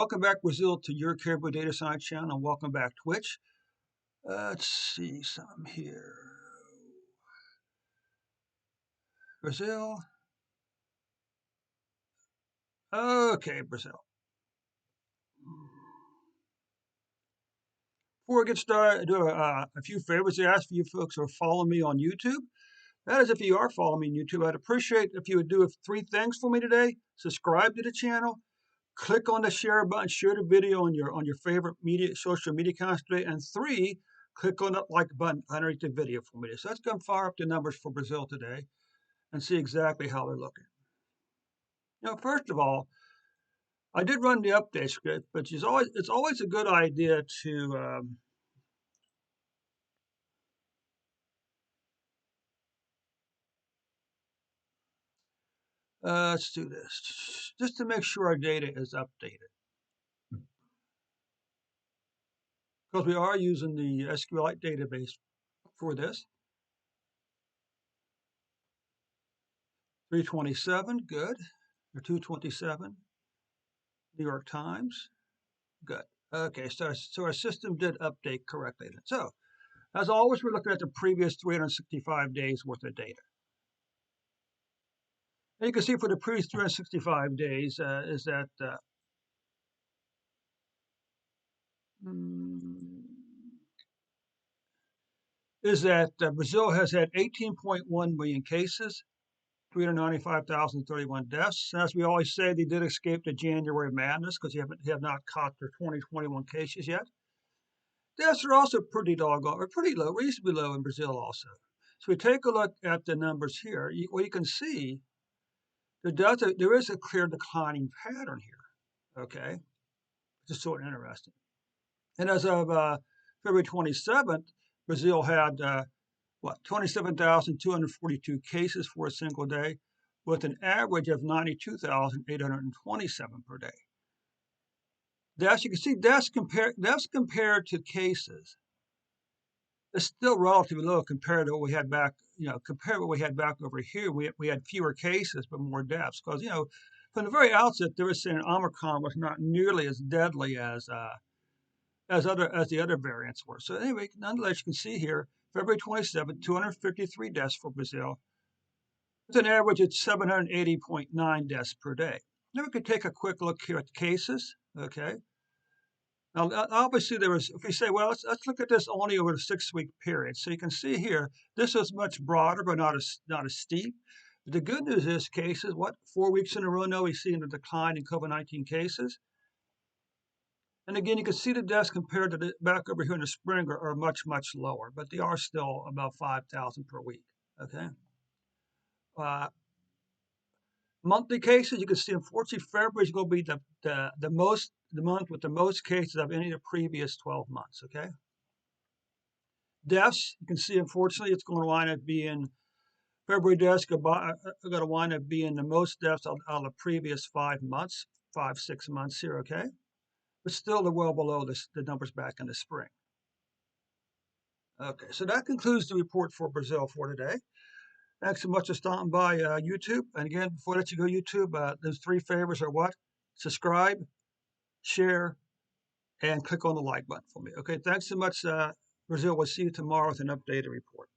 Welcome back, Brazil, to your Caribou Data Science channel, and welcome back, Twitch. Let's see some here. Brazil. Okay, Brazil. Before we get started, I do a few favors to ask for you folks who are following me on YouTube. That is, if you are following me on YouTube, I'd appreciate if you would do three things for me today. Subscribe to the channel, click on the share button, share the video on your favorite social media accounts today, and three, click on that like button underneath the video for me. So let's go fire up the numbers for Brazil today and see exactly how they're looking. First of all, I did run the update script, but it's always a good idea to let's do this just to make sure our data is updated, because we are using the SQLite database for this. 327, good. Or 227, New York Times, good. Okay, so our system did update correctly then. So, as always, we're looking at the previous 365 days worth of data. And you can see for the previous 365 days is that Brazil has had 18.1 million cases, 395,031 deaths. As we always say, they did escape the January madness because they have not caught their 2021 cases yet. Deaths are also pretty doggone, or pretty low, reasonably low in Brazil also. So we take a look at the numbers here. What you can see, there is a clear declining pattern here, okay? Which is sort of interesting. And as of February 27th, Brazil had 27,242 cases for a single day, with an average of 92,827 per day. Deaths, you can see deaths compared to cases is still relatively low compared to what we had back, compared to what we had back over here. We had fewer cases but more deaths because, from the very outset, they were saying Omicron was not nearly as deadly as the other variants were. So anyway, nonetheless, you can see here, February 27th, 253 deaths for Brazil, with an average of 780.9 deaths per day. Now we could take a quick look here at the cases, okay? Now, obviously, if we say, well, let's look at this only over a 6-week period. So you can see here, this is much broader, but not as steep. But the good news is cases, 4 weeks in a row now, we've seen a decline in COVID-19 cases. And again, you can see the deaths compared to back over here in the spring are much, much lower, but they are still about 5,000 per week, okay? Monthly cases, you can see, unfortunately, February is going to be the month with the most cases of any of the previous 12 months, okay? Deaths, you can see, unfortunately, it's going to wind up being, February deaths are going to wind up being the most deaths out of the previous 5 months, 6 months here, okay? But still, they're well below the numbers back in the spring. Okay, so that concludes the report for Brazil for today. Thanks so much for stopping by YouTube. And again, before I let you go, YouTube, those three favors are what? Subscribe, share, and click on the like button for me. Okay, thanks so much, Brazil. We'll see you tomorrow with an updated report.